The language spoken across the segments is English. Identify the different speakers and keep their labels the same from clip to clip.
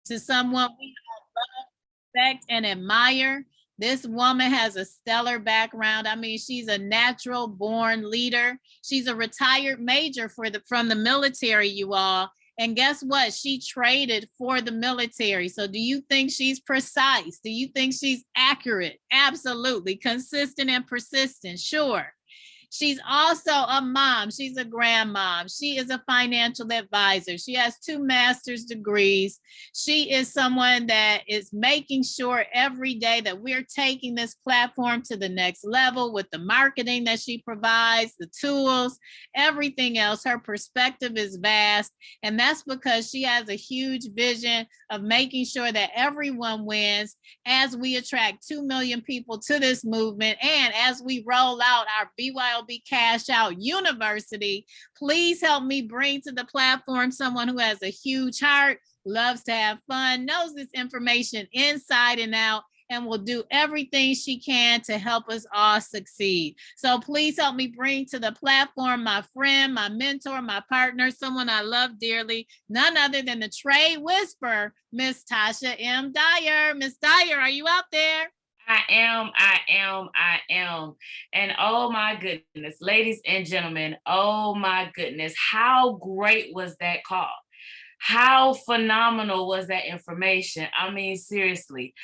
Speaker 1: to someone we respect and admire. This woman has a stellar background. I mean, she's a natural born leader. She's a retired major from the military, you all. And guess what? She traded for the military. So do you think she's precise? Do you think she's accurate? Absolutely. Consistent and persistent. Sure. She's also a mom. She's a grandmom. She is a financial advisor. She has 2 master's degrees. She is someone that is making sure every day that we're taking this platform to the next level with the marketing that she provides, the tools, everything else. Her perspective is vast. And that's because she has a huge vision of making sure that everyone wins as we attract 2 million people to this movement. And as we roll out our BYOB Cash Out University, please help me bring to the platform someone who has a huge heart, loves to have fun, knows this information inside and out, and will do everything she can to help us all succeed. So please help me bring to the platform my friend, my mentor, my partner, someone I love dearly, none other than the trade whisperer, Miss Tasha M. Dyer. Miss Dyer, are you out there?
Speaker 2: I am. And oh my goodness, ladies and gentlemen, oh my goodness, how great was that call? How phenomenal was that information? I mean, seriously,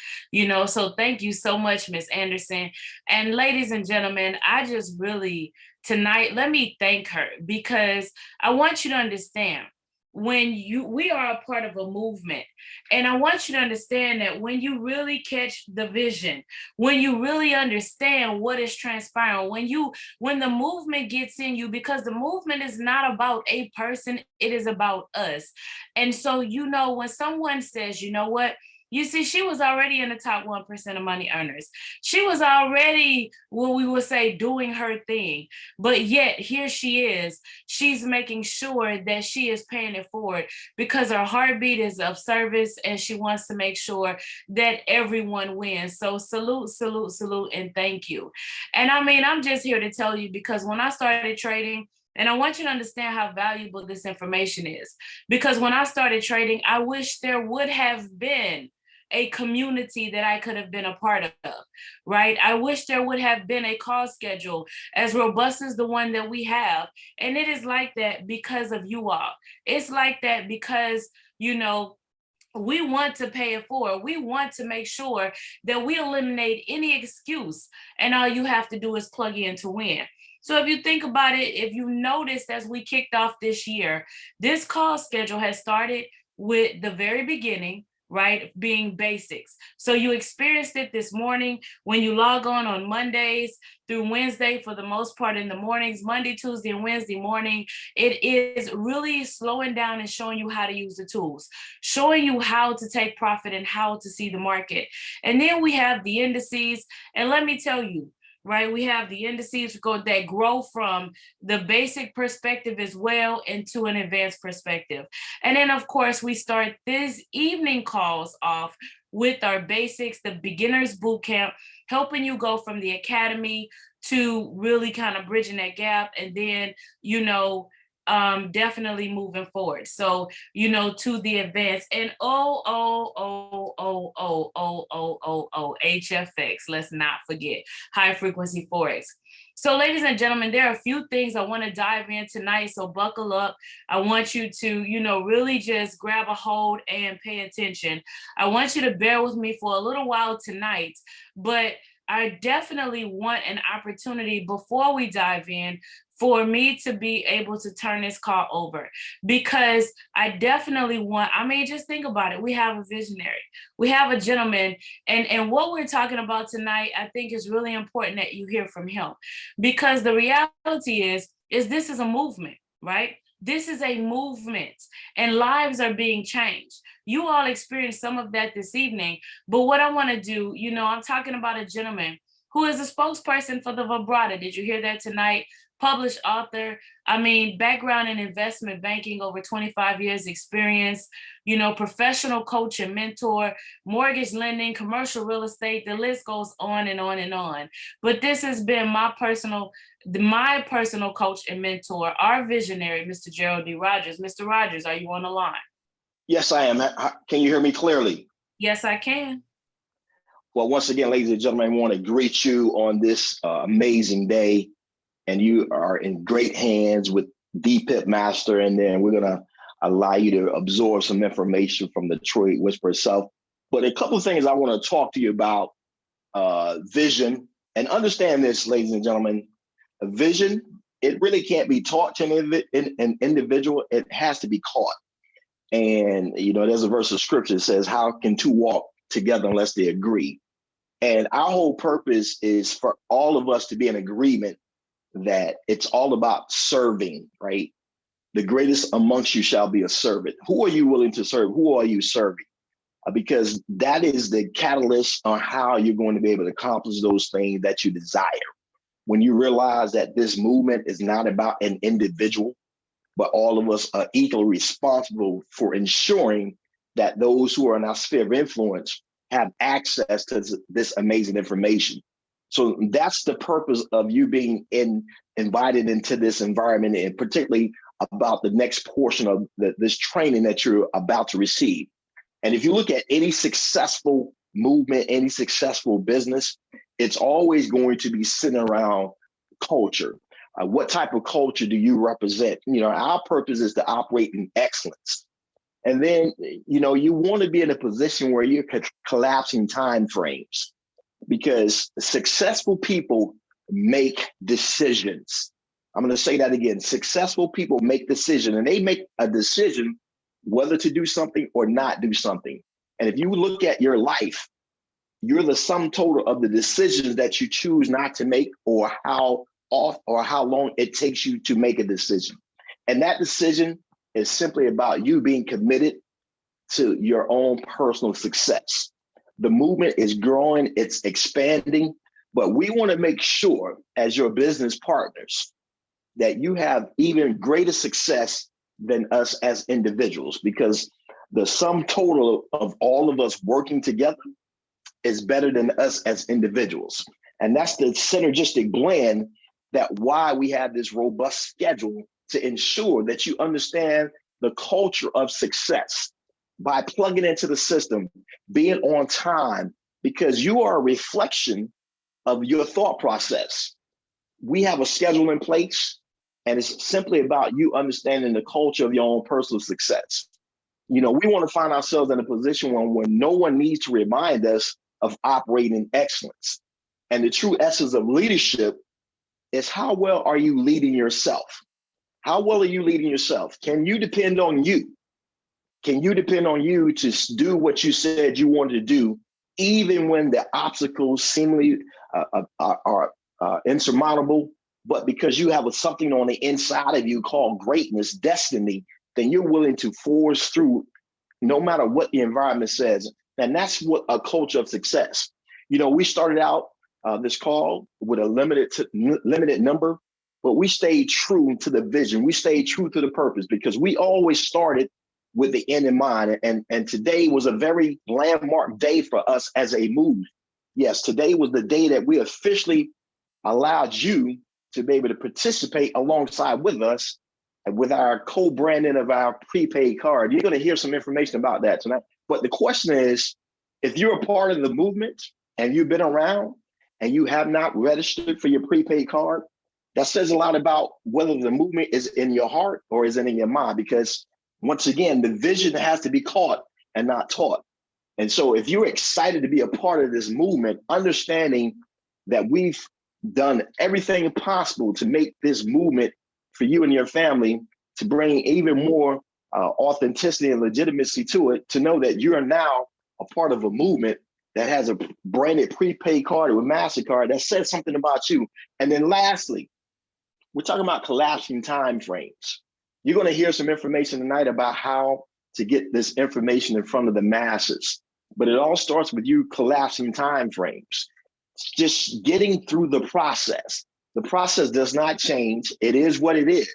Speaker 2: so thank you so much, Miss Anderson. And ladies and gentlemen, I just really, tonight, let me thank her, because I want you to understand, we are a part of a movement. And I want you to understand that when you really catch the vision, when you really understand what is transpiring, when the movement gets in you, because the movement is not about a person, it is about us. And so, when someone says, you know what, you see, she was already in the top 1% of money earners. She was already, what we would say, doing her thing. But yet, here she is. She's making sure that she is paying it forward, because her heartbeat is of service, and she wants to make sure that everyone wins. So salute, and thank you. And I mean, I'm just here to tell you, because when I started trading, and I want you to understand how valuable this information is, because when I started trading, I wish there would have been a community that I could have been a part of, right? I wish there would have been a call schedule as robust as the one that we have. And it is like that because of you all. It's like that because, we want to pay it forward. We want to make sure that we eliminate any excuse, and all you have to do is plug in to win. So if you think about it, if you noticed as we kicked off this year, this call schedule has started with the very beginning, right, being basics. So you experienced it this morning when you log on Mondays through Wednesday, for the most part in the mornings, Monday, Tuesday, and Wednesday morning. It is really slowing down and showing you how to use the tools, showing you how to take profit and how to see the market. And then we have the indices. And let me tell you, right? We have the indices that grow from the basic perspective as well into an advanced perspective. And then, of course, we start this evening calls off with our basics, the beginners boot camp, helping you go from the academy to really kind of bridging that gap. And then, definitely moving forward. So, to the advance. And HFX, let's not forget, high frequency Forex. So ladies and gentlemen, there are a few things I want to dive in tonight. So buckle up. I want you to, really just grab a hold and pay attention. I want you to bear with me for a little while tonight, but I definitely want an opportunity before we dive in for me to be able to turn this call over, because I definitely just think about it. We have a visionary, we have a gentleman, and what we're talking about tonight, I think is really important that you hear from him, because the reality is this is a movement, right? This is a movement, and lives are being changed. You all experienced some of that this evening, but what I want to do, I'm talking about a gentleman who is a spokesperson for the Vibrata. Did you hear that tonight? Published author, background in investment banking, over 25 years experience, professional coach and mentor, mortgage lending, commercial real estate, the list goes on and on and on. But this has been my personal coach and mentor, our visionary, Mr. Gerald D. Rogers. Mr. Rogers, are you on the line?
Speaker 3: Yes, I am. Can you hear me clearly?
Speaker 2: Yes, I can.
Speaker 3: Well, once again, ladies and gentlemen, I want to greet you on this amazing day. And you are in great hands with the Pit Master. And then we're going to allow you to absorb some information from the Trade Whisperer itself. But a couple of things I want to talk to you about, vision. And understand this, ladies and gentlemen, vision, it really can't be taught to an individual. It has to be caught. And, you know, there's a verse of scripture that says, how can two walk together unless they agree? And our whole purpose is for all of us to be in agreement that it's all about serving, right? The greatest amongst you shall be a servant. Who are you willing to serve? Who are you serving? Because that is the catalyst on how you're going to be able to accomplish those things that you desire. When you realize that this movement is not about an individual, but all of us are equally responsible for ensuring that those who are in our sphere of influence have access to this amazing information. So that's the purpose of you being invited into this environment, and particularly about the next portion of this training that you're about to receive. And if you look at any successful movement, any successful business, it's always going to be centered around culture. What type of culture do you represent? You know, our purpose is to operate in excellence. And then, you know, you want to be in a position where you're collapsing time frames, because successful people make decisions. I'm going to say that again. Successful people make decisions, and they make a decision whether to do something or not do something. And if you look at your life, you're the sum total of the decisions that you choose not to make, or how off or how long it takes you to make a decision. And that decision is simply about you being committed to your own personal success. The movement is growing, it's expanding, but we want to make sure as your business partners that you have even greater success than us as individuals, because the sum total of all of us working together is better than us as individuals. And that's the synergistic blend that why we have this robust schedule to ensure that you understand the culture of success by plugging into the system, being on time, because you are a reflection of your thought process. We have a schedule in place, and it's simply about you understanding the culture of your own personal success. You know, we want to find ourselves in a position where no one needs to remind us of operating excellence. And the true essence of leadership is, how well are you leading yourself? How well are you leading yourself? Can you depend on you? Can you depend on you to do what you said you wanted to do, even when the obstacles seemingly are insurmountable? But because you have something on the inside of you called greatness, destiny, then you're willing to force through no matter what the environment says. And that's what a culture of success. You know, we started out this call with a limited number, but we stayed true to the vision. We stayed true to the purpose, because we always started with the end in mind. And today was a very landmark day for us as a movement. Yes, today was the day that we officially allowed you to be able to participate alongside with us with our co-branding of our prepaid card. You're going to hear some information about that tonight. But the question is, if you're a part of the movement and you've been around and you have not registered for your prepaid card, that says a lot about whether the movement is in your heart or is it in your mind. Because once again, the vision has to be caught and not taught. And so if you're excited to be a part of this movement, understanding that we've done everything possible to make this movement for you and your family, to bring even more authenticity and legitimacy to it, to know that you are now a part of a movement that has a branded prepaid card or a MasterCard that says something about you. And then lastly, we're talking about collapsing time frames. You're going to hear some information tonight about how to get this information in front of the masses. But it all starts with you collapsing time frames. Just getting through the process. The process does not change. It is what it is.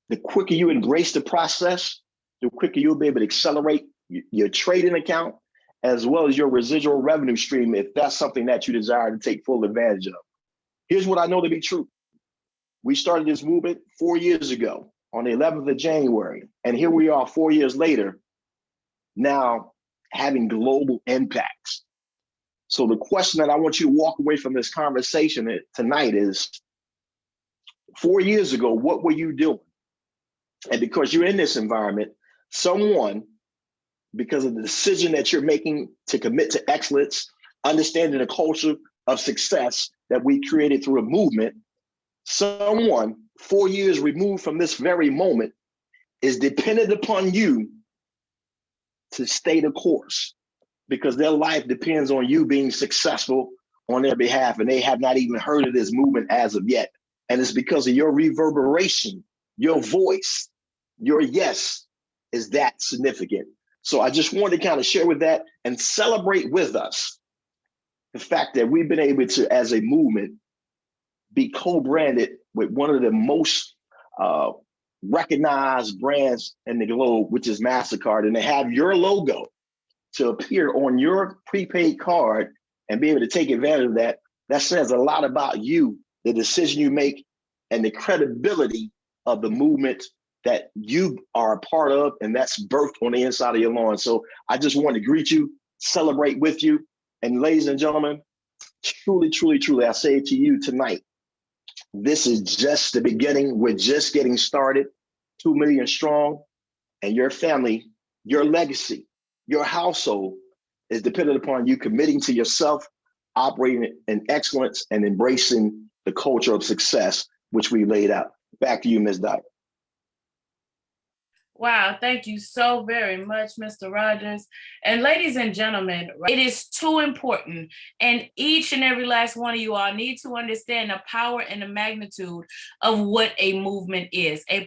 Speaker 3: The quicker you embrace the process, the quicker you'll be able to accelerate your trading account as well as your residual revenue stream, if that's something that you desire to take full advantage of. Here's what I know to be true. We started this movement 4 years ago on the 11th of January, and here we are 4 years later, now having global impacts. So the question that I want you to walk away from this conversation tonight is, 4 years ago, what were you doing? And because you're in this environment, someone, because of the decision that you're making to commit to excellence, understanding the culture of success that we created through a movement, someone 4 years removed from this very moment is dependent upon you to stay the course, because their life depends on you being successful on their behalf, and they have not even heard of this movement as of yet. And it's because of your reverberation, your voice, your yes is that significant. So I just wanted to kind of share with that and celebrate with us the fact that we've been able to, as a movement, be co-branded with one of the most recognized brands in the globe, which is MasterCard, and to have your logo to appear on your prepaid card and be able to take advantage of that. That says a lot about you, the decision you make, and the credibility of the movement that you are a part of, and that's birthed on the inside of your lawn. So I just want to greet you, celebrate with you, and ladies and gentlemen, truly, truly, truly, I say to you tonight, this is just the beginning. We're just getting started, 2 million strong, and your family, your legacy, your household is dependent upon you committing to yourself, operating in excellence, and embracing the culture of success, which we laid out. Back to you, Ms. Dyer.
Speaker 2: Wow, thank you so very much, Mr. Rogers. And ladies and gentlemen, it is too important, and each and every last one of you all need to understand the power and the magnitude of what a movement is, the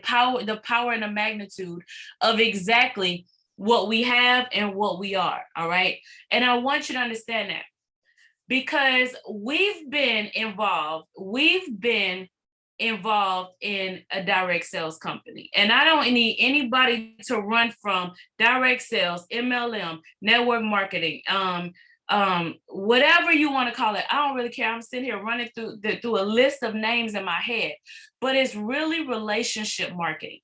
Speaker 2: power and the magnitude of exactly what we have and what we are, all right? And I want you to understand that, because we've been involved in a direct sales company. And I don't need anybody to run from direct sales, MLM, network marketing, whatever you want to call it. I don't really care. I'm sitting here running through a list of names in my head, but it's really relationship marketing.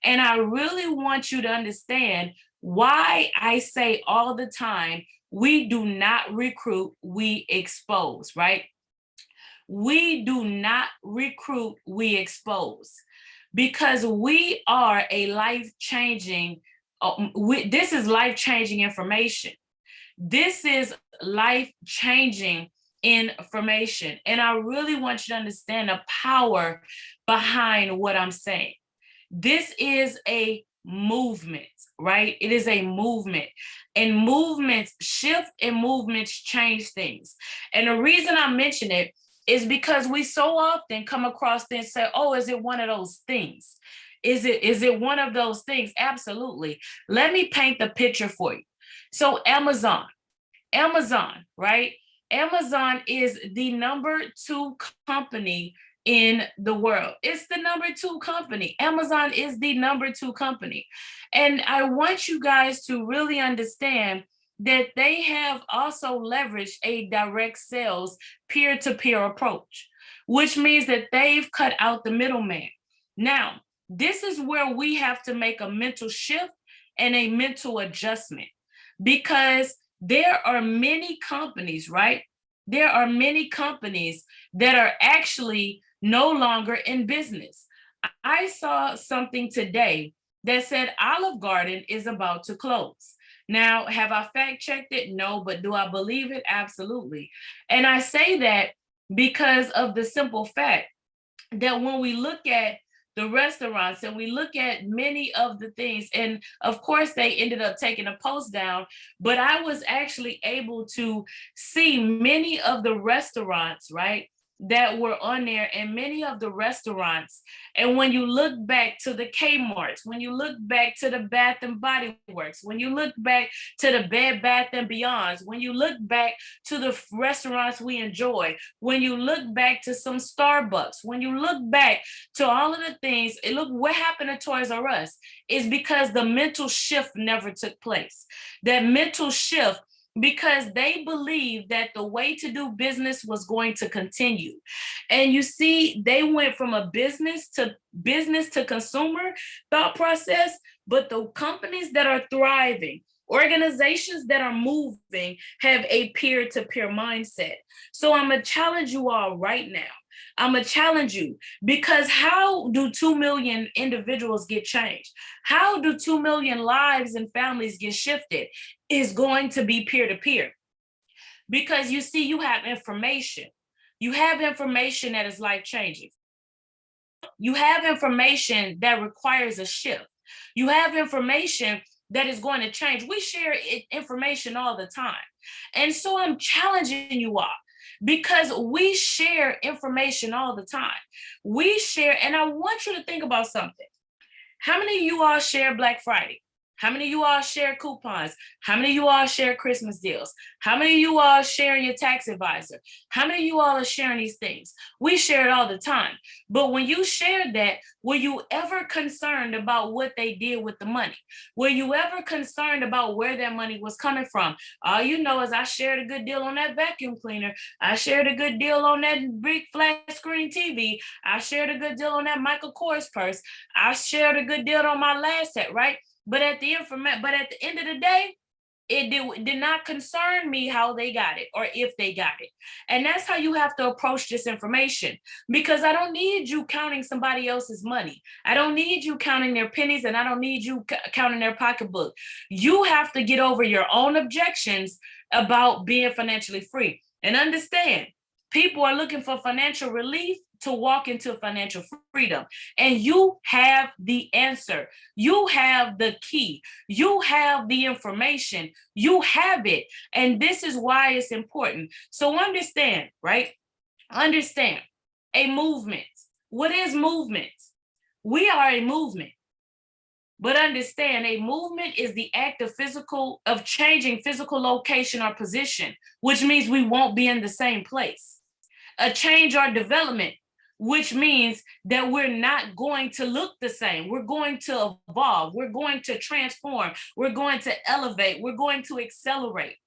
Speaker 2: And I really want you to understand why I say all the time, we do not recruit, we expose, right? We do not recruit, we expose, because we are a life-changing, this is life-changing information. This is life-changing information. And I really want you to understand the power behind what I'm saying. This is a movement, right? It is a movement, and movements shift and movements change things. And the reason I mention it is because we so often come across things and say, oh, is it one of those things? Is it one of those things? Absolutely. Let me paint the picture for you. So Amazon, right? Amazon is the number 2 company in the world. It's the number 2 company. Amazon is the number 2 company. And I want you guys to really understand that they have also leveraged a direct sales peer-to-peer approach, which means that they've cut out the middleman. Now, this is where we have to make a mental shift and a mental adjustment, because there are many companies, right? There are many companies that are actually no longer in business. I saw something today that said Olive Garden is about to close. Now, have I fact checked it? No, but do I believe it? Absolutely. And I say that because of the simple fact that when we look at the restaurants and we look at many of the things, and of course they ended up taking a post down, but I was actually able to see many of the restaurants, right, that were on there, and many of the restaurants. And when you look back to the Kmarts, when you look back to the Bath and Body Works, when you look back to the Bed Bath and Beyonds, when you look back to the restaurants we enjoy, when you look back to some Starbucks, when you look back to all of the things, look what happened to Toys R Us is because the mental shift never took place. That mental shift, because they believed that the way to do business was going to continue. And you see, they went from a business to consumer thought process, but the companies that are thriving, Organizations that are moving have a peer-to-peer mindset. So I'm gonna challenge you all right now. I'm gonna challenge you, because how do 2 million individuals get changed? How do 2 million lives and families get shifted? Is going to be peer-to-peer. Because you see, you have information. You have information that is life-changing. You have information that requires a shift. You have information that is going to change. We share information all the time. And so I'm challenging you all, because we share information all the time. We share, and I want you to think about something. How many of you all share Black Friday? How many of you all share coupons? How many of you all share Christmas deals? How many of you all share your tax advisor? How many of you all are sharing these things? We share it all the time. But when you shared that, were you ever concerned about what they did with the money? Were you ever concerned about where that money was coming from? All you know is I shared a good deal on that vacuum cleaner. I shared a good deal on that big flat screen TV. I shared a good deal on that Michael Kors purse. I shared a good deal on my last set, right? But at the end of the day, it did not concern me how they got it or if they got it. And that's how you have to approach this information, because I don't need you counting somebody else's money. I don't need you counting their pennies, and I don't need you counting their pocketbook. You have to get over your own objections about being financially free. And understand, people are looking for financial relief to walk into financial freedom. And you have the answer. You have the key. You have the information. You have it. And this is why it's important. So understand, right? Understand a movement. What is movement? We are a movement. But understand, a movement is the act of changing physical location or position, which means we won't be in the same place. A change or development, which means that we're not going to look the same. We're going to evolve. We're going to transform. We're going to elevate. We're going to accelerate,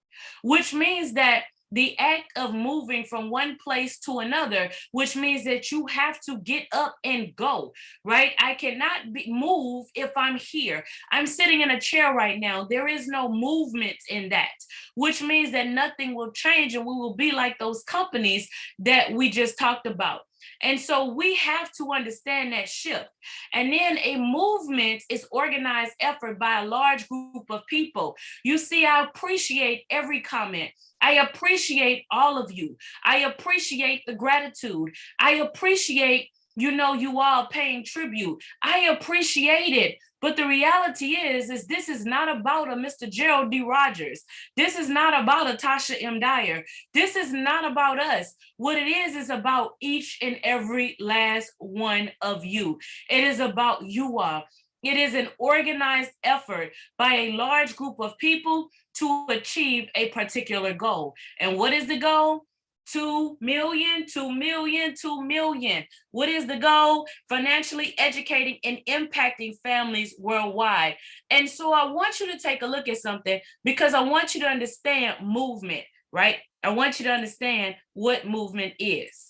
Speaker 2: which means that the act of moving from one place to another, which means that you have to get up and go, right? I cannot move if I'm here. I'm sitting in a chair right now. There is no movement in that, which means that nothing will change, and we will be like those companies that we just talked about. And so we have to understand that shift. And then a movement is organized effort by a large group of people. You see, I appreciate every comment. I appreciate all of you. I appreciate the gratitude. I appreciate, you all paying tribute. I appreciate it. But the reality is this is not about a Mr. Gerald D. Rogers. This is not about a Tasha M. Dyer. This is not about us. What it is about each and every last one of you. It is about you all. It is an organized effort by a large group of people to achieve a particular goal. And what is the goal? 2 million, 2 million, 2 million. What is the goal? Financially educating and impacting families worldwide. And so I want you to take a look at something, because I want you to understand movement, right? I want you to understand what movement is.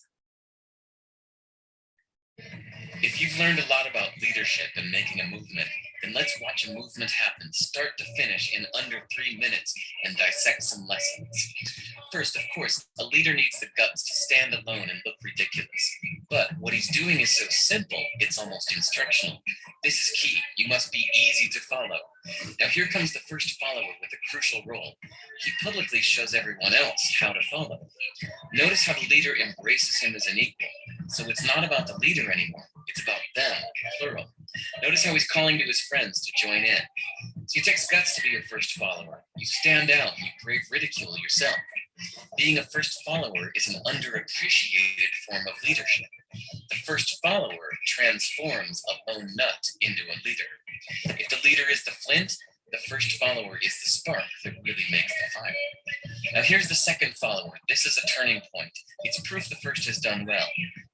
Speaker 4: If you've learned a lot about leadership and making a movement, then let's watch a movement happen start to finish in under 3 minutes and dissect some lessons. First, of course, a leader needs the guts to stand alone and look ridiculous. But what he's doing is so simple, it's almost instructional. This is key. You must be easy to follow. Now here comes the first follower with a crucial role. He publicly shows everyone else how to follow. Notice how the leader embraces him as an equal. So it's not about the leader anymore. It's about them, plural. Notice how he's calling to his friends to join in. So it takes guts to be your first follower. You stand out, you brave ridicule yourself. Being a first follower is an underappreciated form of leadership. The first follower transforms a lone nut into a leader. If the leader is the flint, the first follower is the spark that really makes the fire. Now here's the second follower. This is a turning point. It's proof the first has done well.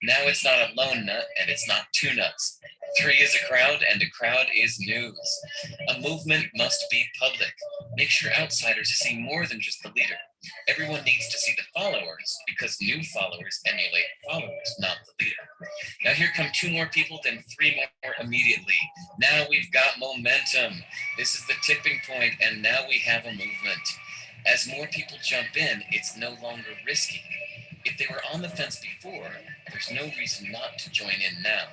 Speaker 4: Now it's not a lone nut and it's not two nuts. Three is a crowd, and a crowd is news. A movement must be public. Make sure outsiders see more than just the leader. Everyone needs to see the followers because new followers emulate followers, not the leader. Now here come two more people, then three more immediately. Now we've got momentum. This is the tipping point, and now we have a movement. As more people jump in, it's no longer risky. If they were on the fence before, there's no reason not to join in now.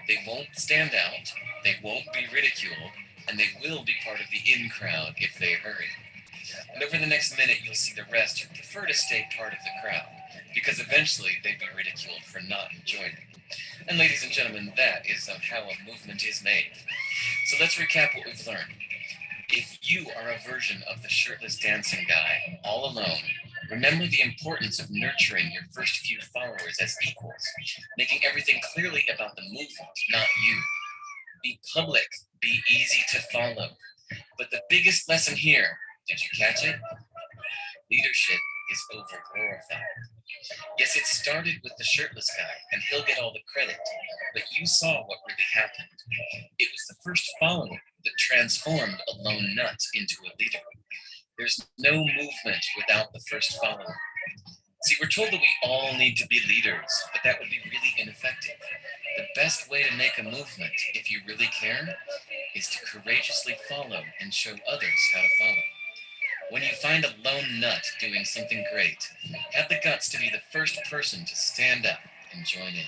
Speaker 4: They won't stand out, they won't be ridiculed, and they will be part of the in crowd if they hurry. And over the next minute, you'll see the rest who prefer to stay part of the crowd, because eventually they'd be ridiculed for not joining. And ladies and gentlemen, that is how a movement is made. So let's recap what we've learned. If you are a version of the shirtless dancing guy, all alone, remember the importance of nurturing your first few followers as equals, making everything clearly about the movement, not you. Be public, be easy to follow. But the biggest lesson here, did you catch it? Leadership is over-glorified. Yes, it started with the shirtless guy, and he'll get all the credit, but you saw what really happened. It was the first follower that transformed a lone nut into a leader. There's no movement without the first follower. See, we're told that we all need to be leaders, but that would be really ineffective. The best way to make a movement, if you really care, is to courageously follow and show others how to follow. When you find a lone nut doing something great, have the guts to be the first person to stand up and join in.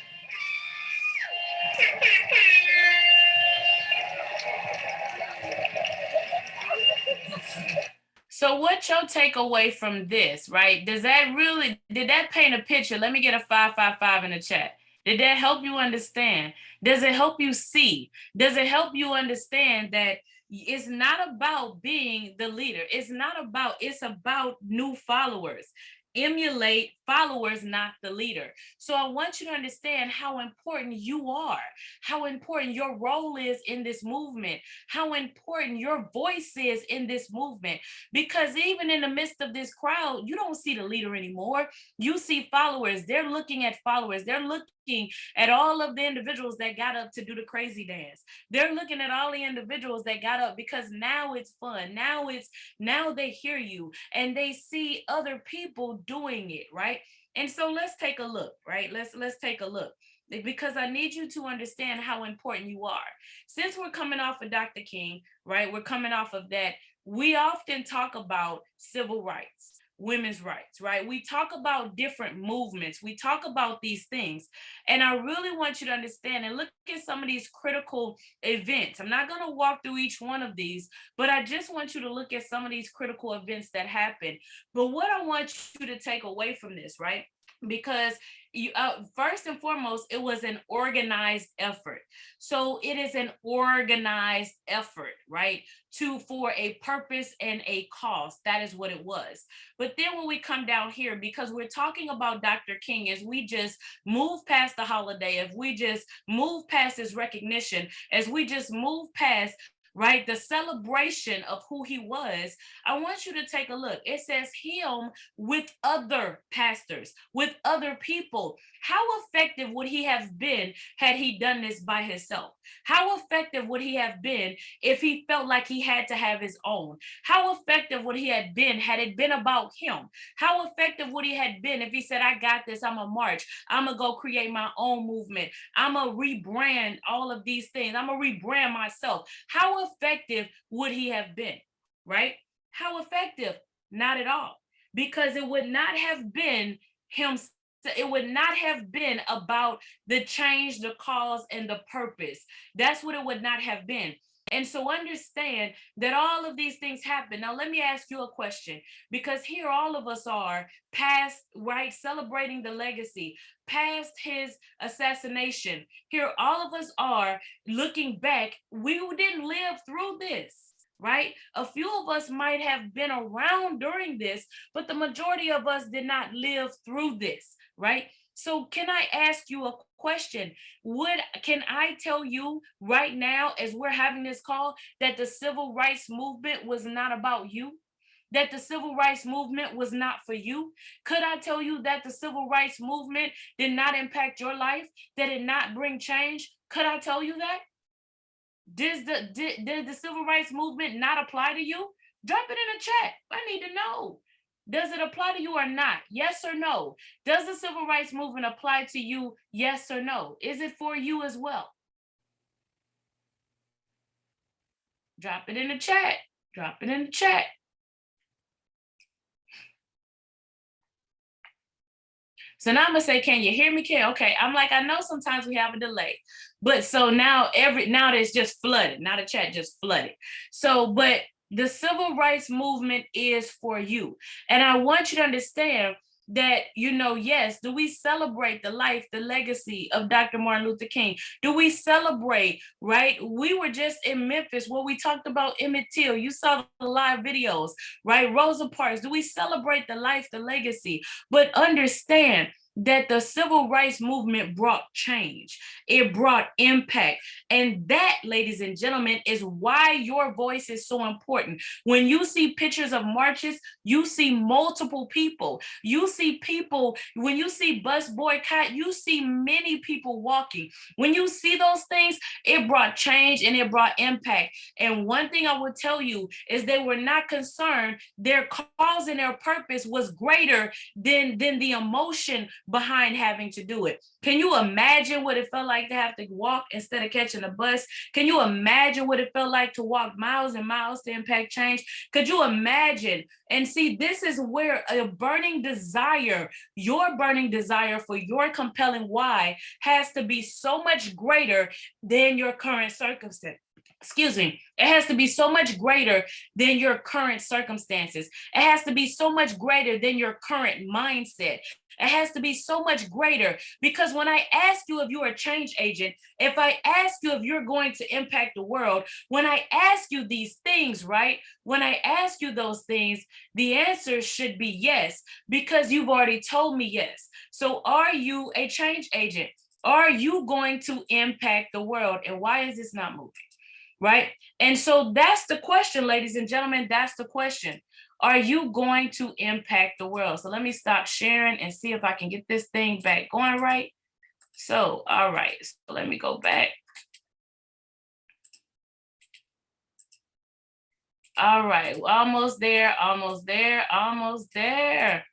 Speaker 2: So what's your takeaway from this, right? Did that paint a picture? Let me get a 555 in the chat. Did that help you understand? Does it help you see? Does it help you understand that it's not about being the leader? It's about new followers. Emulate followers, not the leader. So I want you to understand how important you are, how important your role is in this movement, how important your voice is in this movement. Because even in the midst of this crowd, you don't see the leader anymore. You see followers. They're looking at followers. They're looking at all of the individuals that got up to do the crazy dance. They're looking at all the individuals that got up because now it's fun. Now they hear you and they see other people doing it, right? And so let's take a look, right? Let's take a look, because I need you to understand how important you are. Since we're coming off of Dr. King, right? We're coming off of that. We often talk about civil rights, women's rights, right? We talk about different movements. We talk about these things. And I really want you to understand and look at some of these critical events. I'm not going to walk through each one of these, but I just want you to look at some of these critical events that happen. But what I want you to take away from this, right? Because first and foremost, it was an organized effort. So it is an organized effort, right? For a purpose and a cause. That is what it was. But then when we come down here, because we're talking about Dr. King, as we just move past the holiday, if we just move past his recognition, as we just move past, right, the celebration of who he was, I want you to take a look. It says him with other pastors, with other people. How effective would he have been had he done this by himself? How effective would he have been if he felt like he had to have his own? How effective would he have been had it been about him? How effective would he have been if he said, I got this, I'm gonna march, I'm gonna go create my own movement, I'm gonna rebrand all of these things, I'm gonna rebrand myself? How effective would he have been, right? How effective? Not at all, because it would not have been him. It would not have been about the change, the cause, and the purpose. That's what it would not have been. And so understand that all of these things happen. Now, let me ask you a question, because here all of us are past, right, celebrating the legacy, past his assassination. Here all of us are looking back. We didn't live through this, right? A few of us might have been around during this, but the majority of us did not live through this, right? So can I ask you a question? Can I tell you right now, as we're having this call, that the civil rights movement was not about you? that the civil rights movement was not for you? Could I tell you that the civil rights movement did not impact your life, that it did not bring change? Could I tell you that? Did the civil rights movement not apply to you? Drop it in the chat. I need to know. Does it apply to you or not? Yes or no? Does the civil rights movement apply to you? Yes or no? Is it for you as well? Drop it in the chat. Drop it in the chat. So now I'm gonna say, can you hear me, Ken? Okay, I'm like, I know sometimes we have a delay, but so now it's just flooded. Now the chat just flooded. So, but the civil rights movement is for you. And I want you to understand that, yes, do we celebrate the life, the legacy of Dr. Martin Luther King? Do we celebrate, right? We were just in Memphis where we talked about Emmett Till. You saw the live videos, right? Rosa Parks. Do we celebrate the life, the legacy? But understand that the civil rights movement brought change. It brought impact. And that, ladies and gentlemen, is why your voice is so important. When you see pictures of marches, you see multiple people. You see people, when you see bus boycott, you see many people walking. When you see those things, it brought change and it brought impact. And one thing I will tell you is they were not concerned. Their cause and their purpose was greater than the emotion behind having to do it. Can you imagine what it felt like to have to walk instead of catching a bus? Can you imagine what it felt like to walk miles and miles to impact change? Could you imagine? And see, this is where a burning desire, your burning desire for your compelling why has to be so much greater than your current circumstance. Excuse me, it has to be so much greater than your current circumstances. It has to be so much greater than your current mindset. It has to be so much greater, because when I ask you if you're a change agent, if I ask you if you're going to impact the world, when I ask you these things, right? When I ask you those things, the answer should be yes, because you've already told me yes. So are you a change agent? Are you going to impact the world? And why is this not moving? Right? And so that's the question, ladies and gentlemen, that's the question. Are you going to impact the world? So let me stop sharing and see if I can get this thing back going right. So, all right, so let me go back. All right, almost there, almost there, almost there.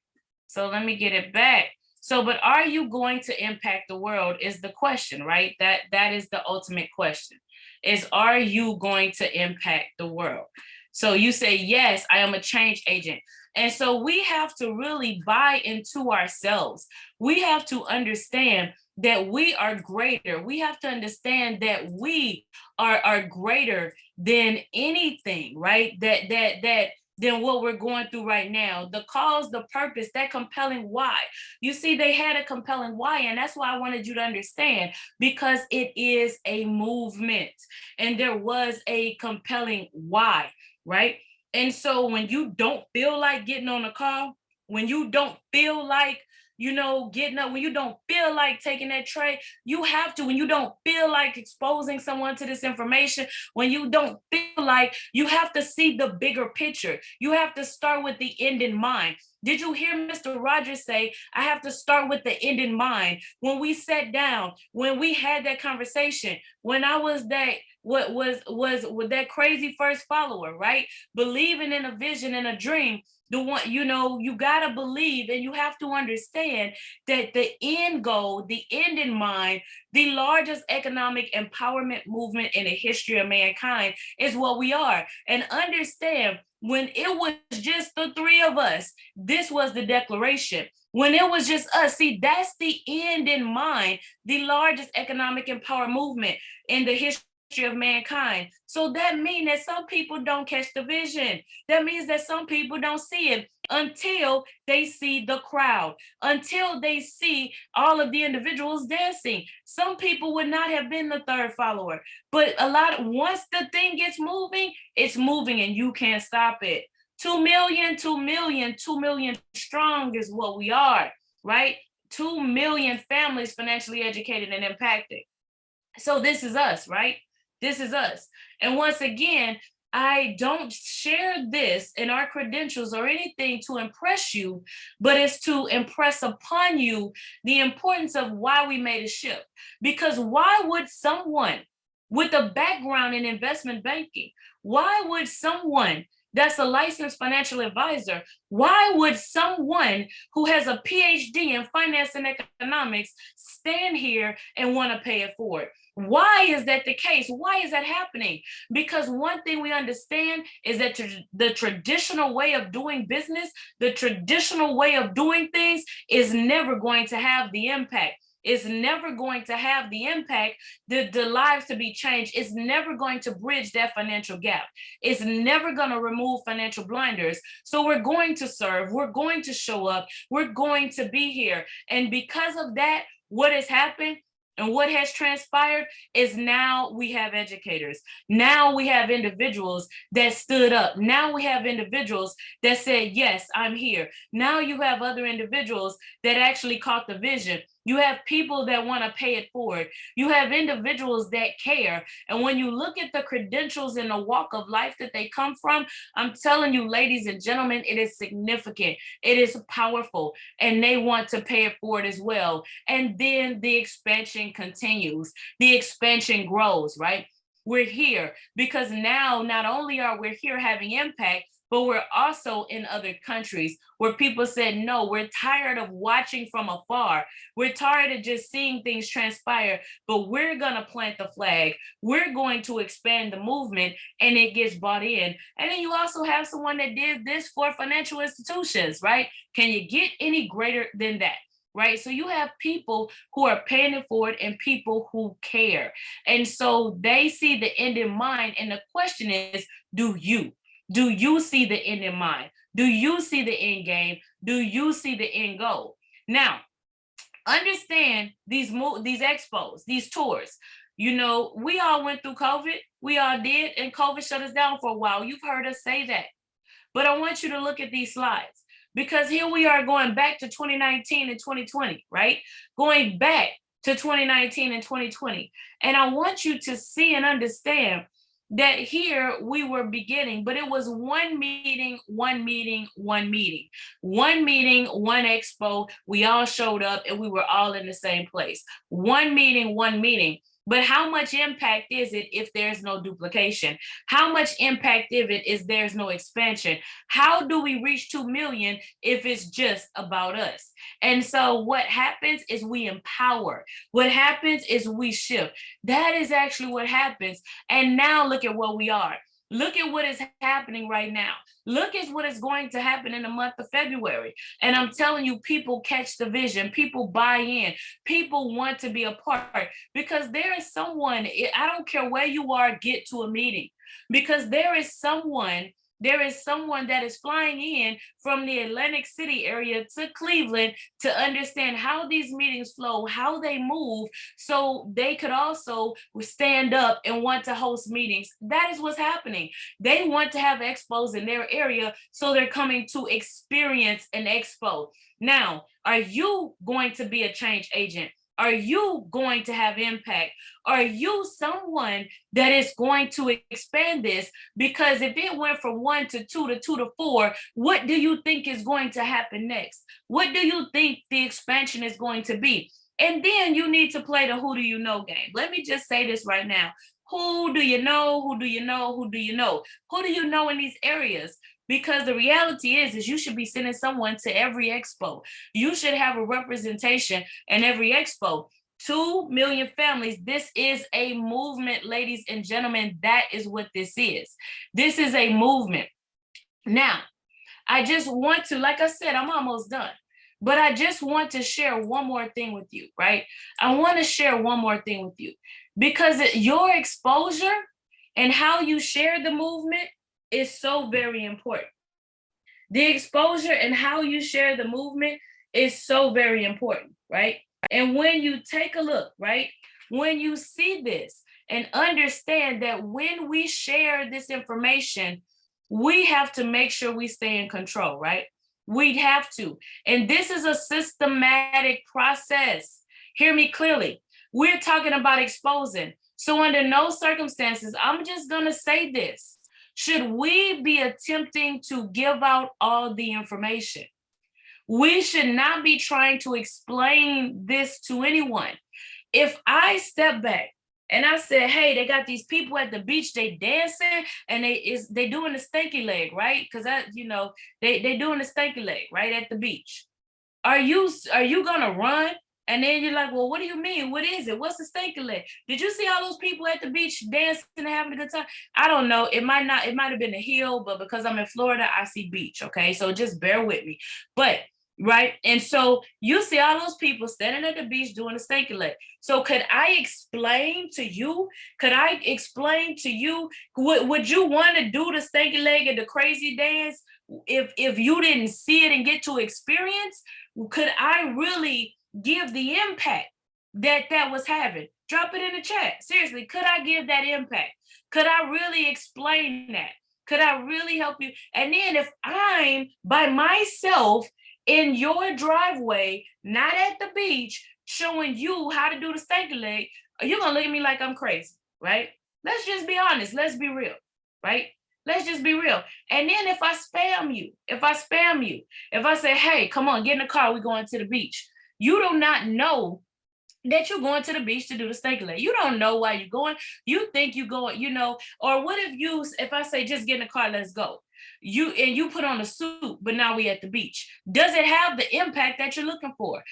Speaker 2: So let me get it back. So, but are you going to impact the world is the question, right? That is the ultimate question. Is, are you going to impact the world? So you say, yes, I am a change agent. And so we have to really buy into ourselves. We have to understand that we are greater. We have to understand that we are greater than anything, right? Than what we're going through right now. The cause, the purpose, that compelling why. You see, they had a compelling why, and that's why I wanted you to understand, because it is a movement, and there was a compelling why, right? And so when you don't feel like getting on a call, when you don't feel like getting up, when you don't feel like taking that trade, you have to. When you don't feel like exposing someone to this information, when you don't feel like, you have to see the bigger picture. You have to start with the end in mind. Did you hear Mr. Rogers say, I have to start with the end in mind? When we sat down, when we had that conversation, when I was was that crazy first follower, right? Believing in a vision and a dream, the one, you got to believe, and you have to understand that the end goal, the end in mind, the largest economic empowerment movement in the history of mankind is what we are. And understand, when it was just the three of us, this was the declaration. When it was just us, see, that's the end in mind, the largest economic empowerment movement in the history of mankind. So that means that some people don't catch the vision. That means that some people don't see it until they see the crowd, until they see all of the individuals dancing. Some people would not have been the third follower, but once the thing gets moving, it's moving and you can't stop it. 2 million strong is what we are, right? 2 million families financially educated and impacted. So this is us, right? This is us. And once again, I don't share this in our credentials or anything to impress you, but it's to impress upon you the importance of why we made a shift. Because why would someone with a background in investment banking, why would someone that's a licensed financial advisor, why would someone who has a PhD in finance and economics stand here and want to pay it forward? Why is that the case? Why is that happening? Because one thing we understand is that the traditional way of doing business, the traditional way of doing things is never going to have the impact. It's never going to have the impact, the lives to be changed. It's never going to bridge that financial gap. It's never going to remove financial blinders. So we're going to serve, we're going to show up, we're going to be here. And because of that, what has happened and what has transpired is now we have educators. Now we have individuals that stood up. Now we have individuals that said, yes, I'm here. Now you have other individuals that actually caught the vision. You have people that want to pay it forward. You have individuals that care. And when you look at the credentials and the walk of life that they come from, I'm telling you, ladies and gentlemen, it is significant. It is powerful. And they want to pay it forward as well. And then the expansion continues. The expansion grows, right? We're here because now not only are we here having impact, but we're also in other countries where people said, no, we're tired of watching from afar. We're tired of just seeing things transpire, but we're going to plant the flag. We're going to expand the movement and it gets bought in. And then you also have someone that did this for financial institutions, right? Can you get any greater than that? Right? So you have people who are paying it forward and people who care. And so they see the end in mind. And the question is, do you? Do you see the end in mind? Do you see the end game? Do you see the end goal? Now, understand these expos, these tours. You know, we all went through COVID. We all did, and COVID shut us down for a while. You've heard us say that. But I want you to look at these slides because here we are going back to 2019 and 2020, right? Going back to 2019 and 2020. And I want you to see and understand that here we were beginning, but it was one meeting, one meeting, one meeting, one meeting, one expo. We all showed up and we were all in the same place. One meeting, one meeting. But how much impact is it if there's no duplication? How much impact if it is there's no expansion? How do we reach 2 million if it's just about us? And so what happens is we empower. What happens is we shift. That is actually what happens. And now look at where we are. Look at what is happening right now. Look at what is going to happen in the month of February. And I'm telling you, people catch the vision. People buy in. People want to be a part because there is someone, I don't care where you are, get to a meeting because there is someone that is flying in from the Atlantic City area to Cleveland to understand how these meetings flow, how they move, so they could also stand up and want to host meetings. That is what's happening. They want to have expos in their area, so they're coming to experience an expo. Now, are you going to be a change agent? Are you going to have impact? Are you someone that is going to expand this? Because if it went from 1 to 2 to 2 to 4, what do you think is going to happen next? What do you think the expansion is going to be? And then you need to play the who do you know game. Let me just say this right now. Who do you know? Who do you know? Who do you know? Who do you know in these areas? Because the reality is you should be sending someone to every expo. You should have a representation in every expo. 2 million families. This is a movement, ladies and gentlemen. That is what this is. This is a movement. Now, I just want to, like I said, I'm almost done. But I just want to share one more thing with you, right? I want to share one more thing with you because your exposure and how you share the movement is so very important. The exposure and how you share the movement is so very important, right? And when you take a look, right, when you see this and understand that when we share this information, we have to make sure we stay in control, right? We'd have to. And this is a systematic process. Hear me clearly. We're talking about exposing. So under no circumstances, I'm just going to say this. should we be attempting to give out all the information? We should not be trying to explain this to anyone. If I step back and I said, hey, they got these people at the beach, they dancing and they doing the stanky leg, right? Because they doing the stanky leg right at the beach. Are you gonna run? And then you're like, well, what do you mean? What is it? What's the stanky leg? Did you see all those people at the beach dancing and having a good time? I don't know. It might have been a hill, but because I'm in Florida, I see beach. Okay. So just bear with me. But right. And so you see all those people standing at the beach doing the stanky leg. So could I explain to you? Would you want to do the stanky leg and the crazy dance if you didn't see it and get to experience? Could I really give the impact that was having? Drop it in the chat. Seriously, could I give that impact? Could I really explain that? Could I really help you? And then if I'm by myself in your driveway, not at the beach, showing you how to do the stanky leg, you're gonna look at me like I'm crazy, right? Let's just be honest. Let's be real, right? Let's just be real. And then if I spam you, if I say, hey, come on, get in the car, we're going to the beach. You do not know that you're going to the beach to do the stanky leg. You don't know why you're going. You think you're going, or what if I say, just get in the car, let's go. You put on a suit, but now we at the beach. Does it have the impact that you're looking for?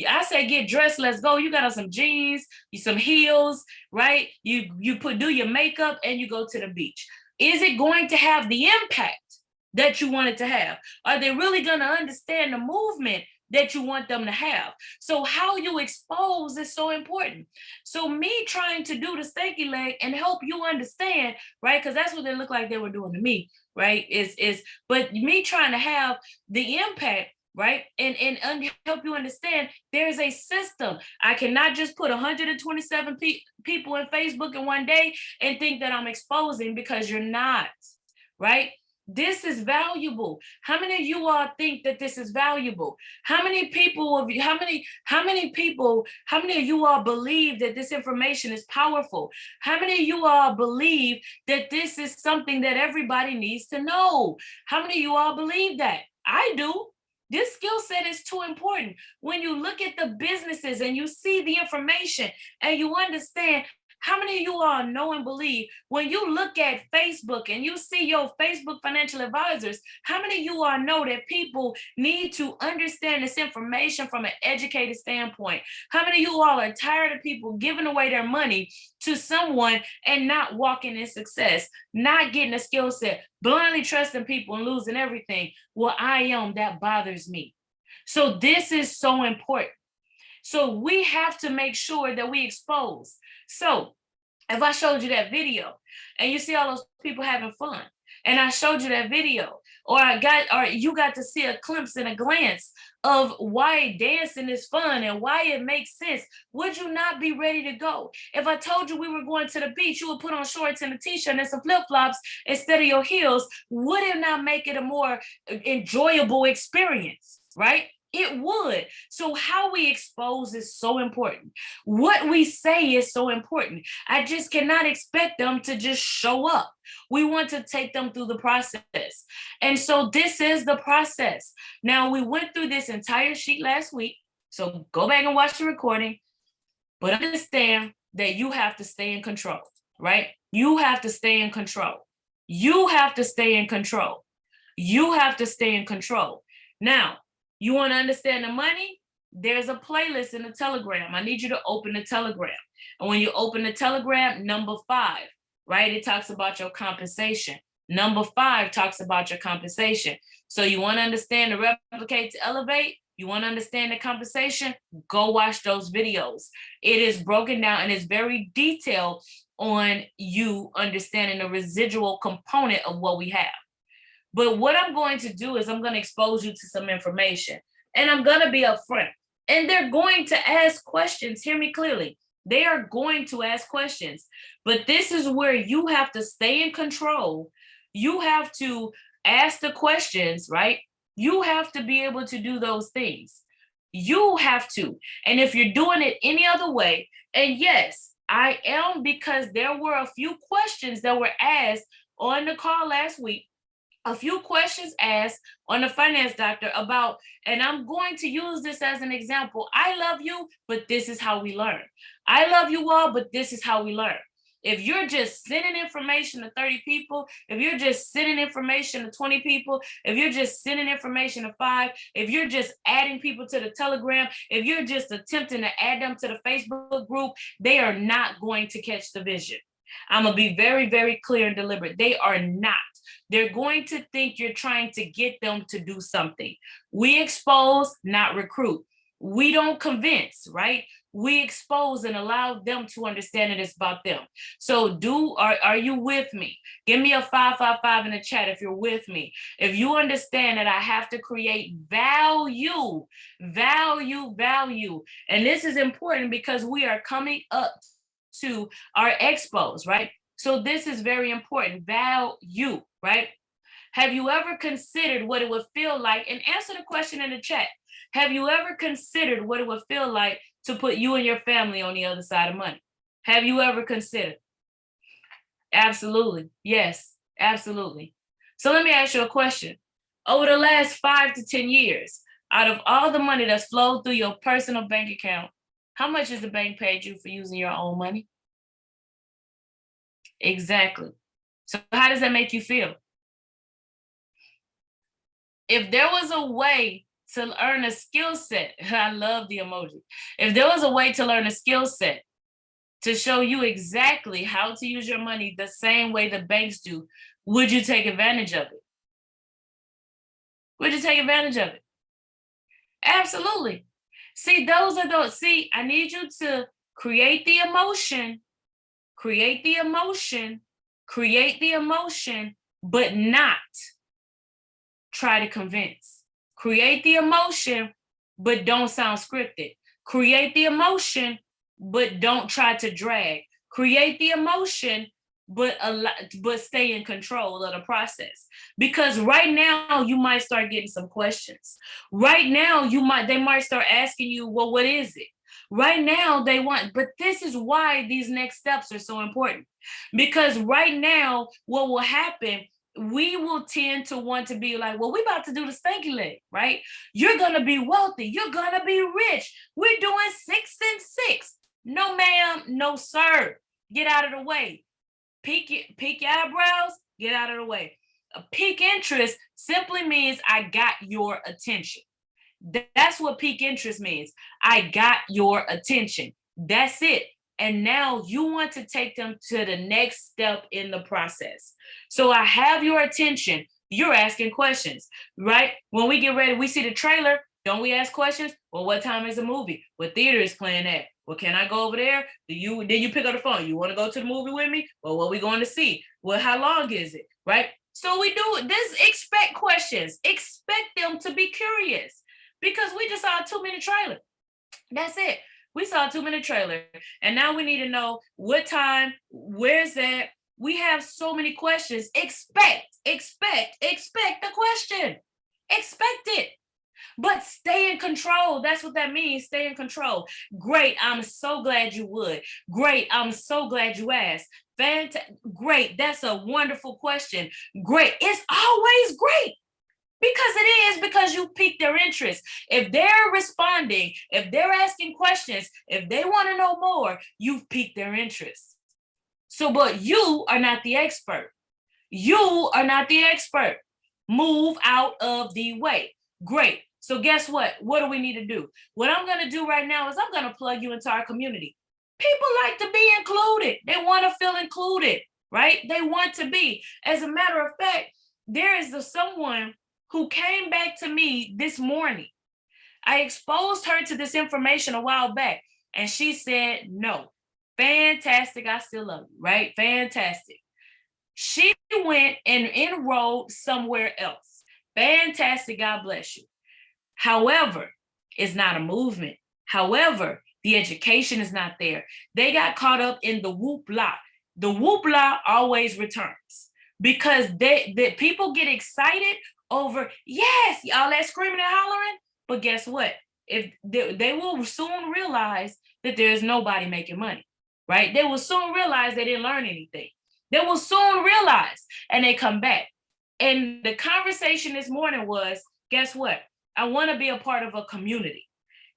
Speaker 2: I say, get dressed, let's go. You got on some jeans, some heels, right? You do your makeup and you go to the beach. Is it going to have the impact that you want it to have? Are they really going to understand the movement that you want them to have? So how you expose is so important. So me trying to do the stanky leg and help you understand, right? Because that's what they look like they were doing to me, right? But me trying to have the impact, right? And help you understand there's a system. I cannot just put 127 people in Facebook in one day and think that I'm exposing, because you're not, right? This is valuable. How many of you all think that this is valuable? How many of you all believe that this information is powerful? How many of you all believe that this is something that everybody needs to know? How many of you all believe that? I do. This skill set is too important. When you look at the businesses and you see the information and you understand, how many of you all know and believe when you look at Facebook and you see your Facebook financial advisors, how many of you all know that people need to understand this information from an educated standpoint? How many of you all are tired of people giving away their money to someone and not walking in success, not getting a skill set, blindly trusting people and losing everything? Well, that bothers me. So this is so important. So we have to make sure that we expose. So if I showed you that video and you see all those people having fun, and I showed you that video, or you got to see a glimpse and a glance of why dancing is fun and why it makes sense, would you not be ready to go? If I told you we were going to the beach, you would put on shorts and a t-shirt and some flip-flops instead of your heels. Would it not make it a more enjoyable experience, right? It would. So how we expose is so important. What we say is so important. I just cannot expect them to just show up. We want to take them through the process. And so this is the process. Now, we went through this entire sheet last week. So go back and watch the recording. But understand that you have to stay in control, right? You have to stay in control. You have to stay in control. You have to stay in control. Now, you want to understand the money? There's a playlist in the Telegram. I need you to open the Telegram. And when you open the Telegram, number 5, right? It talks about your compensation. Number 5 talks about your compensation. So you want to understand the replicate to elevate? You want to understand the compensation? Go watch those videos. It is broken down and it's very detailed on you understanding the residual component of what we have. But what I'm going to do is I'm going to expose you to some information, and I'm going to be upfront. And they're going to ask questions. Hear me clearly. They are going to ask questions. But this is where you have to stay in control. You have to ask the questions, right? You have to be able to do those things. You have to. And if you're doing it any other way, and yes, I am, because there were a few questions that were asked on the call last week, a few questions asked on the finance doctor about, and I'm going to use this as an example. I love you, but this is how we learn. I love you all, but this is how we learn. If you're just sending information to 30 people, if you're just sending information to 20 people, if you're just sending information to 5, if you're just adding people to the Telegram, if you're just attempting to add them to the Facebook group, they are not going to catch the vision. I'm going to be very, very clear and deliberate. They are not. They're going to think you're trying to get them to do something. We expose, not recruit. We don't convince, right? We expose and allow them to understand that it's about them. So are you with me? Give me a 555 in the chat if you're with me. If you understand that I have to create value. And this is important because we are coming up to our expos, right? So this is very important, value, right? Have you ever considered what it would feel like, and answer the question in the chat. Have you ever considered what it would feel like to put you and your family on the other side of money? Have you ever considered? Absolutely. Yes, absolutely. So let me ask you a question. Over the last 5 to 10 years, out of all the money that's flowed through your personal bank account, how much has the bank paid you for using your own money? Exactly. So how does that make you feel? If there was a way to earn a skill set, I love the emoji. If there was a way to learn a skill set to show you exactly how to use your money the same way the banks do, would you take advantage of it? Would you take advantage of it? Absolutely. See, I need you to create the emotion, but not try to convince. Create the emotion, but don't sound scripted. Create the emotion, but don't try to drag. Create the emotion, but stay in control of the process. Because right now you might start getting some questions. Right now they might start asking you, well, what is it? Right now but this is why these next steps are so important. Because right now, what will happen, we will tend to want to be like, well, we're about to do the stanky leg, right? You're going to be wealthy. You're going to be rich. We're doing 6 and 6. No, ma'am. No, sir. Get out of the way. Peak your eyebrows. Get out of the way. A peak interest simply means I got your attention. That's what peak interest means. I got your attention. That's it. And now you want to take them to the next step in the process. So I have your attention. You're asking questions, right? When we get ready, we see the trailer. Don't we ask questions? Well, what time is the movie? What theater is playing at? Well, can I go over there? Then you pick up the phone. You want to go to the movie with me? Well, what are we going to see? Well, how long is it? Right? So we do this. Expect questions. Expect them to be curious. Because we just saw a 2-minute trailer. That's it. We saw a 2-minute trailer. And now we need to know what time, where's that? We have so many questions. Expect the question. Expect it. But stay in control. That's what that means. Stay in control. Great. I'm so glad you would. Great. I'm so glad you asked. Fantastic. Great. That's a wonderful question. Great. It's always great. Because you piqued their interest. If they're responding, if they're asking questions, if they want to know more, you've piqued their interest. So, but you are not the expert. You are not the expert. Move out of the way. Great. So guess what? What do we need to do? What I'm going to do right now is I'm going to plug you into our community. People like to be included. They want to feel included, right? They want to be. As a matter of fact, there is someone who came back to me this morning. I exposed her to this information a while back, and she said, no. Fantastic. I still love you, right? Fantastic. She went and enrolled somewhere else. Fantastic. God bless you. However, it's not a movement. However, the education is not there. They got caught up in the whoop-la. The whoop-la always returns because the people get excited over, yes, all that screaming and hollering. But guess what? If they will soon realize that there's nobody making money, right? They will soon realize they didn't learn anything. They will soon realize, and they come back. And the conversation this morning was, guess what? I want to be a part of a community.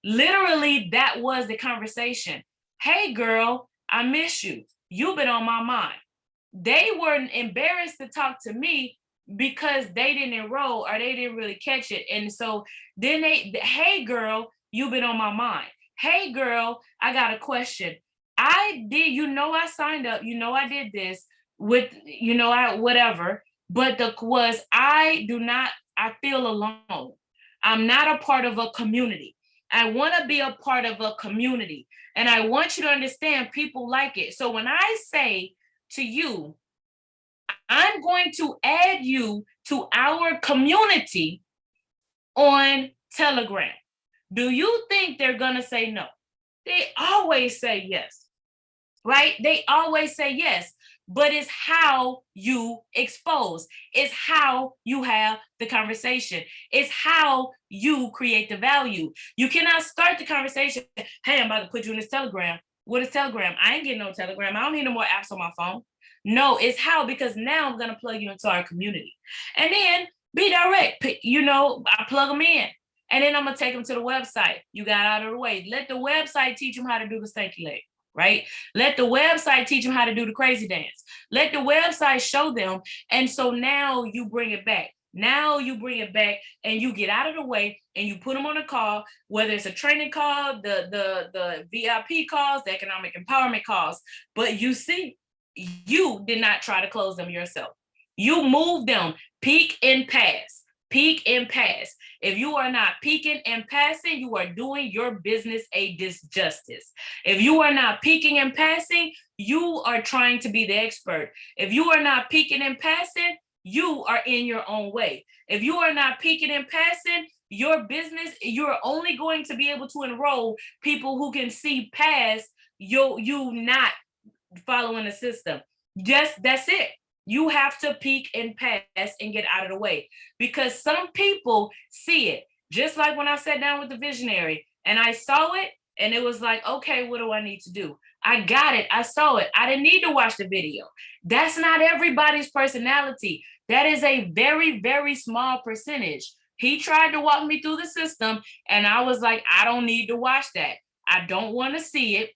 Speaker 2: Literally, that was the conversation. Hey, girl, I miss you. You've been on my mind. They weren't embarrassed to talk to me because they didn't enroll or they didn't really catch it. And so then hey, girl, you've been on my mind. Hey, girl, I got a question. I signed up, I did this with, whatever, but I feel alone. I'm not a part of a community. I want to be a part of a community. And I want you to understand people like it. So when I say to you, I'm going to add you to our community on Telegram, do you think they're going to say no? They always say yes, right? They always say yes. But it's how you expose. It's how you have the conversation. It's how you create the value. You cannot start the conversation. Hey, I'm about to put you in this Telegram. What is Telegram? I ain't getting no Telegram. I don't need no more apps on my phone. No, it's how, because now I'm going to plug you into our community. And then be direct. I plug them in. And then I'm going to take them to the website. You got out of the way. Let the website teach them how to do the stanky leg. Right? Let the website teach them how to do the crazy dance. Let the website show them. And so now you bring it back. Now you bring it back and you get out of the way and you put them on a call, whether it's a training call, the VIP calls, the economic empowerment calls. But you see, you did not try to close them yourself. You moved them, peak and pass. Peak and pass. If you are not peaking and passing, you are doing your business a disjustice. If you are not peaking and passing, you are trying to be the expert. If you are not peaking and passing, you are in your own way. If you are not peaking and passing, your business, you're only going to be able to enroll people who can see past you not following the system. Just that's it. You have to peak and pass and get out of the way, because some people see it. Just like when I sat down with the visionary and I saw it and it was like, okay, what do I need to do? I got it. I saw it. I didn't need to watch the video. That's not everybody's personality. That is a very, very small percentage. He tried to walk me through the system and I was like, I don't need to watch that. I don't want to see it,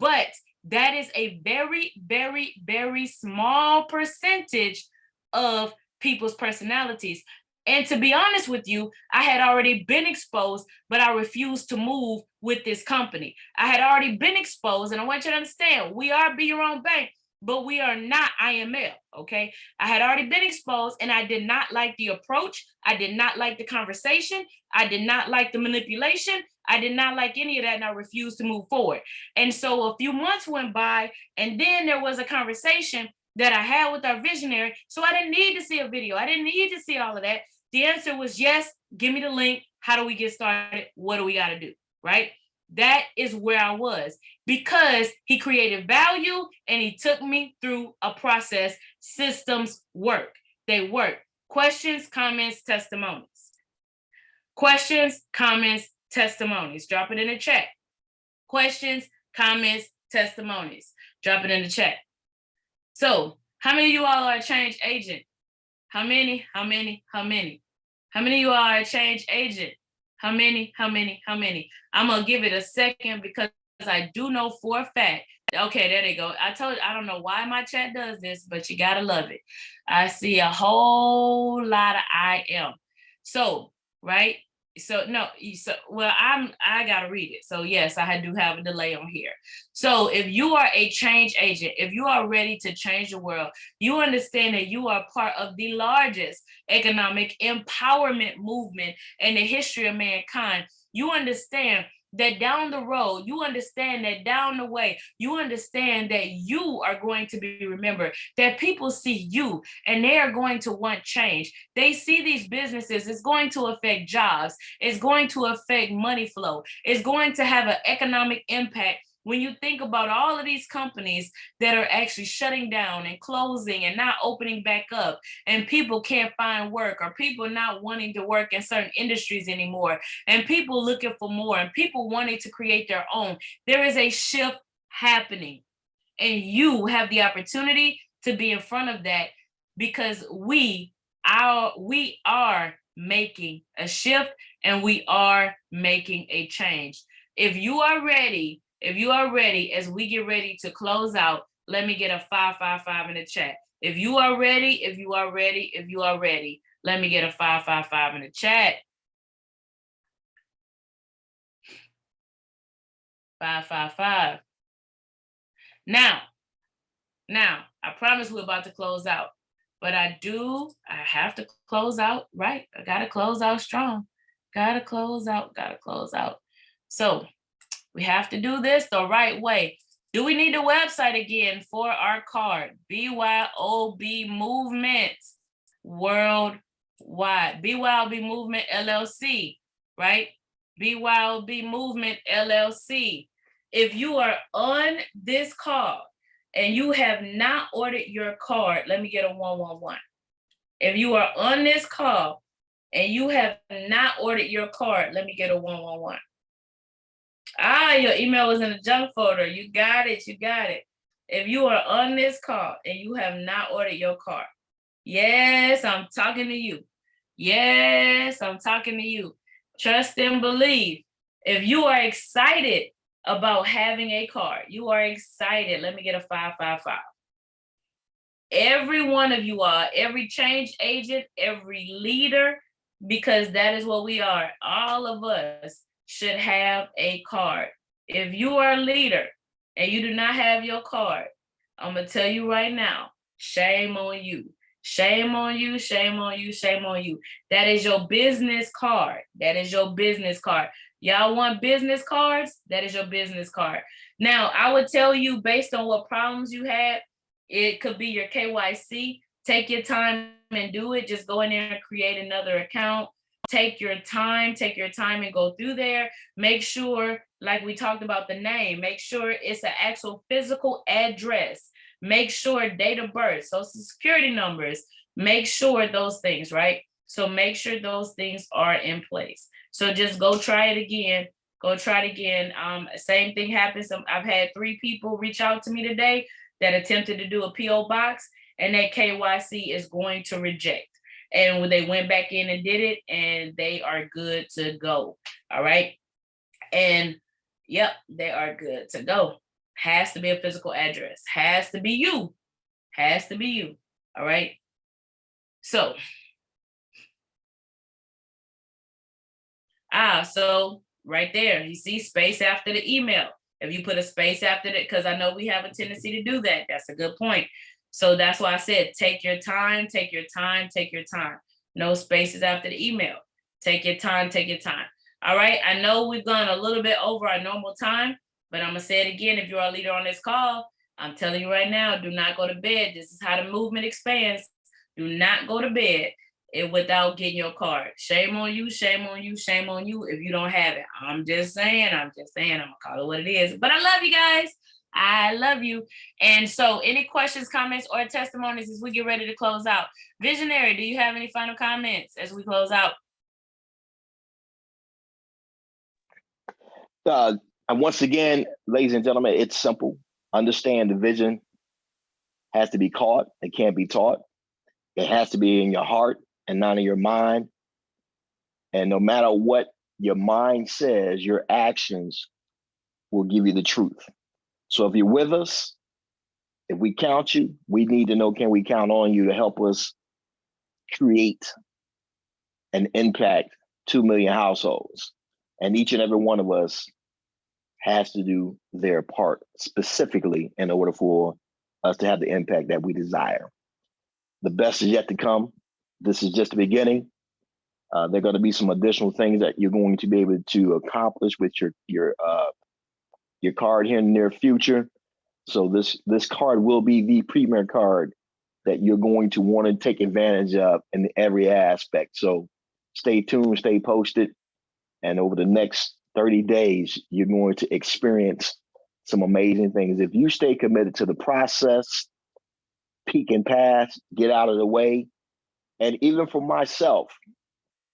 Speaker 2: but that is a very, very, very small percentage of people's personalities. And to be honest with you, I had already been exposed, but I refused to move with this company. I had already been exposed, and I want you to understand, we are Be Your Own Bank, but we are not IML, okay? I had already been exposed, and I did not like the approach. I did not like the conversation. I did not like the manipulation. I did not like any of that, and I refused to move forward. And so a few months went by, and then there was a conversation that I had with our visionary. So I didn't need to see a video. I didn't need to see all of that. The answer was yes, give me the link. How do we get started? What do we got to do, right? That is where I was, because he created value and he took me through a process. Systems work. They work. Questions, comments, testimonies. Questions, comments, testimonies. Drop it in the chat. Questions, comments, testimonies. Drop it in the chat. So how many of you all are a change agent? How many? How many? How many? How many of you all are a change agent? How many? How many? How many? I'm going to give it a second because I do know for a fact. Okay, there they go. I told you, I don't know why my chat does this, but you got to love it. I see a whole lot of I am. So, right? So no, I gotta read it. So yes, I do have a delay on here. So if you are a change agent, if you are ready to change the world, you understand that you are part of the largest economic empowerment movement in the history of mankind. You understand that down the road, you understand that down the way, you understand that you are going to be remembered, that people see you and they are going to want change. They see these businesses, it's going to affect jobs, it's going to affect money flow, it's going to have an economic impact. When you think about all of these companies that are actually shutting down and closing and not opening back up, and people can't find work, or people not wanting to work in certain industries anymore, and people looking for more, and people wanting to create their own, there is a shift happening. And you have the opportunity to be in front of that, because we are making a shift and we are making a change. If you are ready, as we get ready to close out, let me get a 555 in the chat. If you are ready, let me get a 555 in the chat. 555. Now, I promise we're about to close out, but I have to close out right. I gotta close out strong. Gotta close out. So we have to do this the right way. Do we need the website again for our card? BYOB Movement Worldwide. BYOB Movement LLC, right? BYOB Movement LLC. If you are on this call and you have not ordered your card, let me get a 111. If you are on this call and you have not ordered your card, let me get a 111. Your email was in the junk folder. You got it. If you are on this call and you have not ordered your card, yes, I'm talking to you. Trust and believe. If you are excited about having a card, you are excited, let me get a 555. Every one of you are, every change agent, every leader, because that is what we are. All of us should have a card. If you are a leader and you do not have your card, I'm going to tell you right now, shame on you. Shame on you. That is your business card. Y'all want business cards? That is your business card. Now, I would tell you, based on what problems you had, it could be your KYC. Take your time and do it. Just go in there and create another account. Take your time and go through there. Make sure, like we talked about the name, make sure it's an actual physical address. Make sure date of birth, social security numbers, make sure those things, right? So make sure those things are in place. So just go try it again. Same thing happens. I've had 3 people reach out to me today that attempted to do a PO box, and that KYC is going to reject. And when they went back in and did it, and they are good to go. All right. And yep, they are good to go. Has to be a physical address. Has to be you. All right. So, so right there, you see space after the email. If you put a space after it, because I know we have a tendency to do that. That's a good point. So that's why I said, take your time. No spaces after the email. Take your time. All right. I know we've gone a little bit over our normal time, but I'm going to say it again. If you're a leader on this call, I'm telling you right now, do not go to bed. This is how the movement expands. Do not go to bed without getting your card. Shame on you if you don't have it. I'm just saying, I'm going to call it what it is. But I love you guys. I love you. And so any questions, comments, or testimonies as we get ready to close out? Visionary, do you have any final comments as we close out?
Speaker 3: And once again, ladies and gentlemen, it's simple. Understand the vision has to be caught. It can't be taught. It has to be in your heart and not in your mind. And no matter what your mind says, your actions will give you the truth. So if you're with us, if we count you, we need to know, can we count on you to help us create and impact 2 million households? And each and every one of us has to do their part specifically in order for us to have the impact that we desire. The best is yet to come. This is just the beginning. There are going to be some additional things that you're going to be able to accomplish with your card here in the near future. So this card will be the premier card that you're going to want to take advantage of in every aspect. So stay tuned, stay posted. And over the next 30 days, you're going to experience some amazing things. If you stay committed to the process, peak and pass, get out of the way. And even for myself,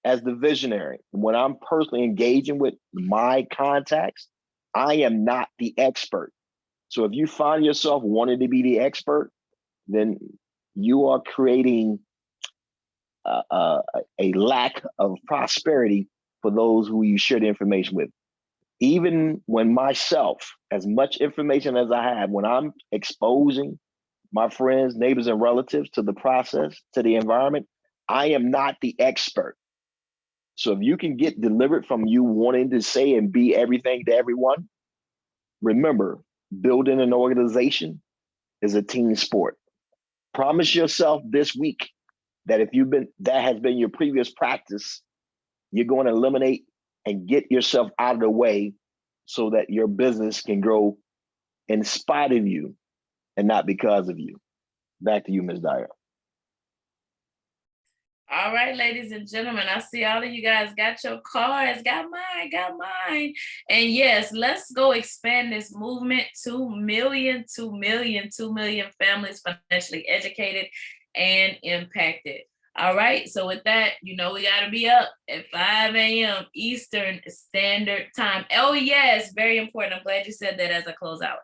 Speaker 3: as the visionary, when I'm personally engaging with my contacts, I am not the expert. So if you find yourself wanting to be the expert, then you are creating a lack of prosperity for those who you share the information with. Even when myself, as much information as I have, when I'm exposing my friends, neighbors, and relatives to the process, to the environment, I am not the expert. So if you can get delivered from you wanting to say and be everything to everyone, remember, building an organization is a team sport. Promise yourself this week that if that has been your previous practice, you're going to eliminate and get yourself out of the way so that your business can grow in spite of you and not because of you. Back to you, Ms. Dyer.
Speaker 2: All right, ladies and gentlemen, I see all of you guys got your cards, got mine. And yes, let's go expand this movement. 2 million families financially educated and impacted. All right, so with that, we got to be up at 5 a.m. Eastern Standard Time. Oh yes, very important. I'm glad you said that as I close out.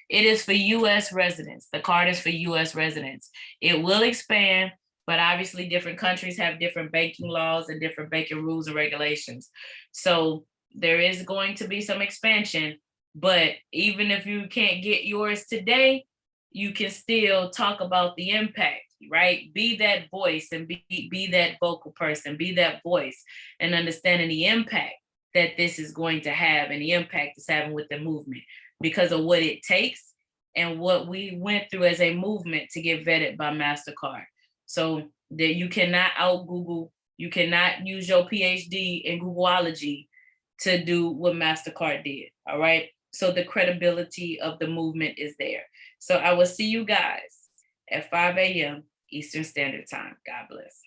Speaker 2: It is for U.S. residents. The card is for U.S. residents. It will expand, but obviously different countries have different banking laws and different banking rules and regulations. So there is going to be some expansion, but even if you can't get yours today, you can still talk about the impact, right? Be that voice and be that vocal person, be that voice and understanding the impact that this is going to have and the impact it's having with the movement because of what it takes and what we went through as a movement to get vetted by MasterCard. So that you cannot out Google, you cannot use your PhD in Googleology to do what MasterCard did, all right? So the credibility of the movement is there. So I will see you guys at 5 a.m. Eastern Standard Time. God bless.